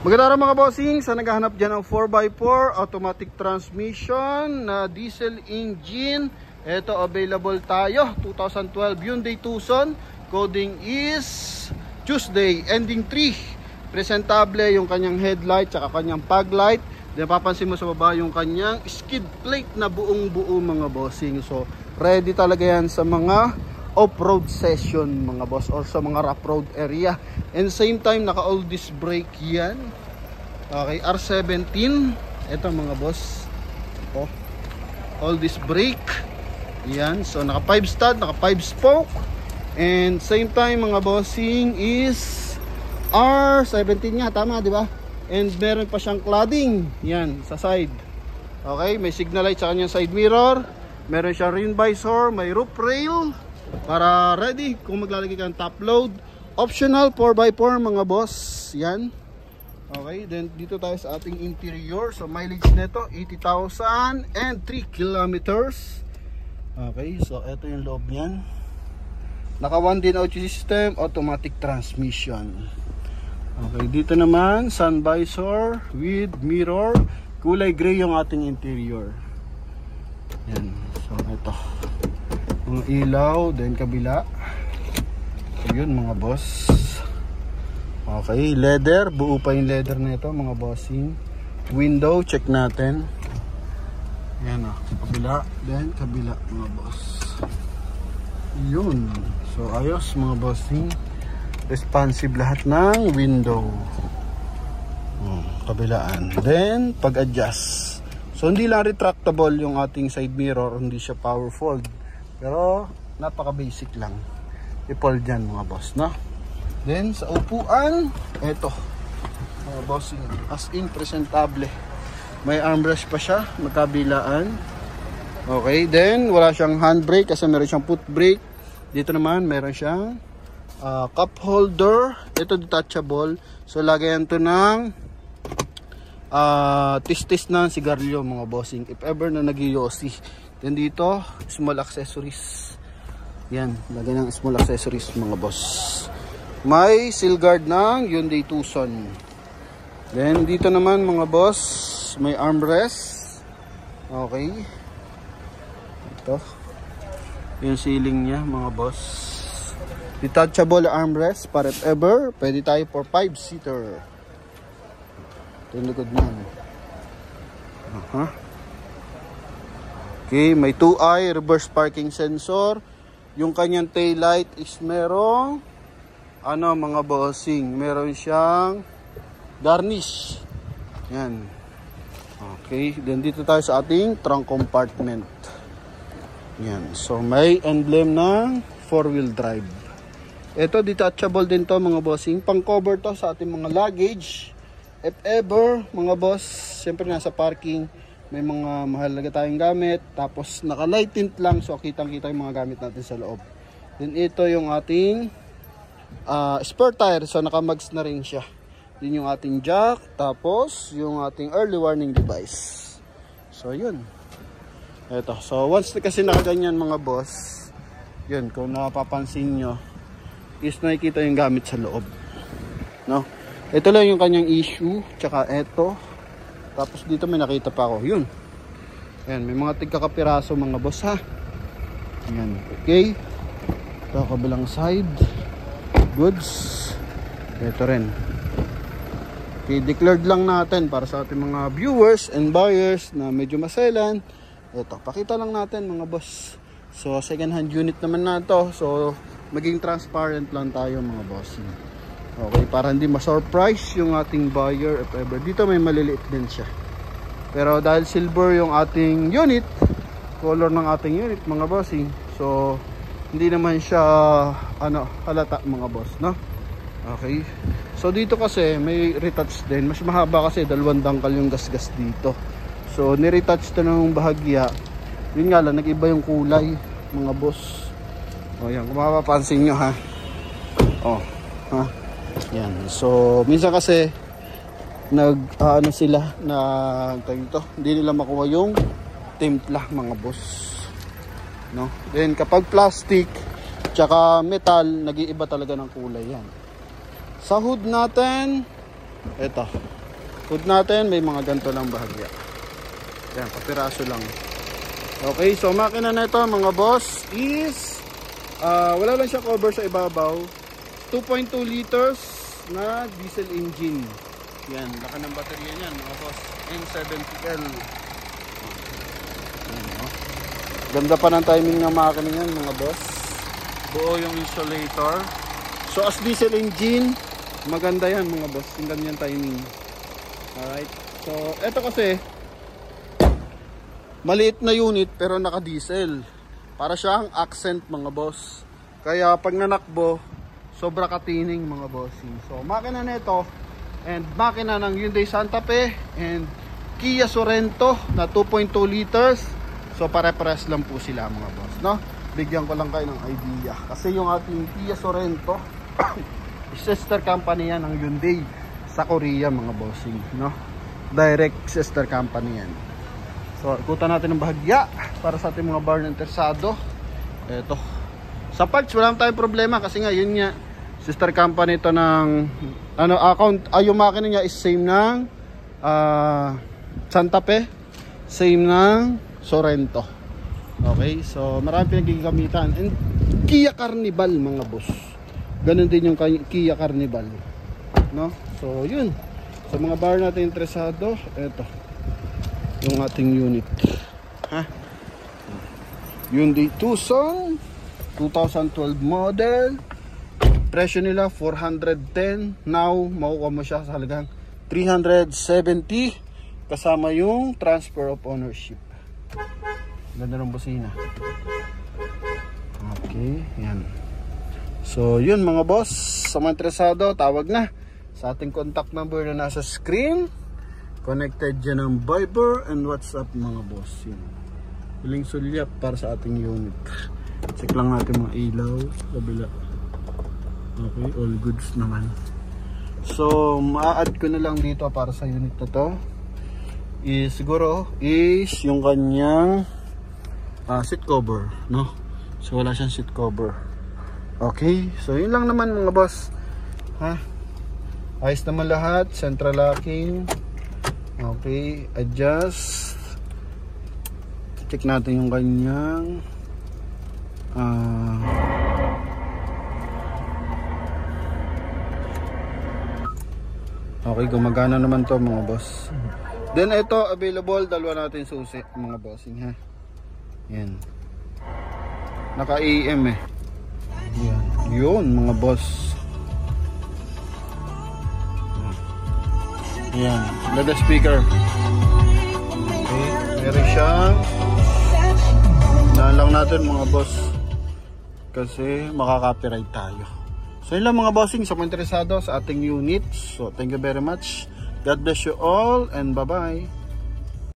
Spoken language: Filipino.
Magandang araw mga bossing, sa naghahanap dyan ng 4x4 automatic transmission na diesel engine. Ito available tayo, 2012 Hyundai Tucson. Coding is Tuesday, ending 3. Presentable yung kanyang headlight at kanyang fog light. Then papansin mo sa baba yung kanyang skid plate na buong buo mga bossing. So ready talaga yan sa mga off-road session mga boss or sa mga rough road area. And same time naka all disc brake yan. Okay, R17 ito mga boss. Oh, all disc brake yan. So naka 5 stud, naka 5 spoke. And same time mga bossing is R17 nga, tama di ba? And meron pa siyang cladding yan sa side. Okay, may signal light sa kanyang side mirror. Meron siyang rain visor, may roof rail para ready kung maglalagay ka ng top load. Optional 4x4 mga boss yan. Okay, then dito tayo sa ating interior. So mileage nito 80,000 and 3 kilometers. Okay, so ito yung loob niyan. Naka 1 din audio system, automatic transmission. Okay, dito naman sun visor with mirror. Kulay gray yung ating interior. Yan, so ito mga ilaw, then kabila. So yun mga boss. Okay, leather, buo pa yung leather na ito mga bossing. Window, check natin. Yan o, kabila, then kabila mga boss. Yun, so ayos mga bossing. Responsive lahat ng window. Kabilaan, then pag-adjust. So hindi lang retractable yung ating side mirror, hindi siya power fold. Pero napaka basic lang. I-fold dyan mga boss, no? Then sa upuan, eto mga bossing, as in presentable. May armrest pa siya, magkabilaan. Okay, then wala siyang handbrake kasi meron siyang foot brake. Dito naman meron siyang cup holder. Ito detachable. So lagayan to ng tis-tis ng sigarilyo mga bossing if ever na nag-yosi. Then dito small accessories. Yan, lagyan ng small accessories mga boss. May seal guard ng Hyundai Tucson. Then dito naman mga boss, may armrest. Okay, ito yung ceiling niya mga boss. Detachable armrest para if ever pwede tayo for 5-seater. Ito yung likod niyan. Okay, may 2-eye reverse parking sensor. Yung kanyang tail light is merong mga bossing, meron siyang garnish. Yan. Okay, then dito tayo sa ating trunk compartment. Yan. So may emblem ng 4-wheel drive. Ito detachable din to mga bossing. Pang cover to sa ating mga luggage. If ever mga boss, siyempre nasa parking, may mga mahalaga tayong gamit, tapos naka-light tint lang, so kitang-kita yung mga gamit natin sa loob. Then ito yung ating spare tire, so naka-mags na rin siya. Din yung ating jack, tapos yung ating early warning device. So yun. Ito, so once kasi nakaganyan mga boss, yun, kung napapansin nyo, is nakikita yung gamit sa loob. No? Ito lang yung kanyang issue, tsaka ito. Tapos dito may nakita pa ako. Yun. Ayan, may mga tigkakapiraso mga boss ha. Ayan, okay. Ito kabilang side. Goods. Ito rin. Okay, declared lang natin para sa ating mga viewers and buyers na medyo maselan. Ito, pakita lang natin mga boss. So, second hand unit naman na to. So, maging transparent lang tayo mga boss. Okay, para hindi ma-surprise yung ating buyer if ever. Dito may maliliit din siya. Pero dahil silver yung ating unit, color ng ating unit mga bossing, so hindi naman siya halata mga boss, no? Okay. So dito kasi may retouch din. Mas mahaba kasi, 2 dangkal yung gasgas dito. So ni-retouch to ng bahagya. Yun nga lang, nag-iba yung kulay mga boss. O yan, kung mapapansin nyo ha. O, ha. Yan. So, minsan kasi sila na hindi nila makuha yung timpla mga boss. No? Then kapag plastic tsaka metal, nag-iiba talaga ng kulay yan. Sa hood natin, Ito. Hood natin, may mga ganito lang bahagya. Yan, kapiraso lang. Okay, so makina na ito mga boss is wala lang siya cover sa ibabaw. 2.2 liters na diesel engine. Yan, laka ng baterya niyan mga boss. N70L. Yan, oh. Ganda pa ng timing ng makina niyan mga boss. Buo yung insulator. So as diesel engine, maganda yan mga boss. Tingnan yan timing. Alright. So eto kasi maliit na unit pero naka diesel. Para siyang accent mga boss. Kaya pag nanakbo, sobra katining mga bossing. So makina nito and makina ng Hyundai Santa Fe and Kia Sorento na 2.2 liters. So pare-pares lang po sila mga boss, no? Bigyan ko lang kayo ng idea. Kasi yung ating Kia Sorento sister company yan ng Hyundai sa Korea mga bossing, no? Direct sister company yan. So ikutan natin ng bahagya para sa ating mga bar na interesado. Eto. Sa parts wala tayong problema kasi nga yun nga sister company ito ng account. Yung makina niya is same ng Santa Fe, same ng Sorento. Okay, so marami pinagigamitan. And Kia Carnival mga boss. Ganun din yung Kia Carnival, no? So yun. Sa mga bar natin interesado, eto yung ating unit. Ha? Hyundai Tucson 2012 model. Presyo nila 410. Now makukuha mo siya sa halagang 370 kasama yung transfer of ownership. Ganda ng busina. Okay, yan. So yun mga boss, sa mga interesado, tawag na sa ating contact number na nasa screen. Connected dyan ng Viber and WhatsApp mga boss. Yun. Huling sulyap para sa ating unit. Check lang natin mga ilaw kabila. Okay, all goods naman. So ma-add ko na lang dito para sa unit na to siguro is yung kanyang seat cover, no? So wala siyang seat cover. Okay, so yun lang naman mga boss. Ha? Ayos naman lahat, central locking. Okay, adjust. Check natin yung kanyang okay, gumagana naman to mga boss. Then ito available, dalawa natin susi mga bossing, ha. Yan. Naka AM eh. Yan. Yun mga boss. Yan, lada speaker. Okay, meron siyang lang natin mga boss kasi makaka-copyright tayo. So yun lang mga bossing sa mga interesado sa ating unit. So thank you very much. God bless you all and bye bye.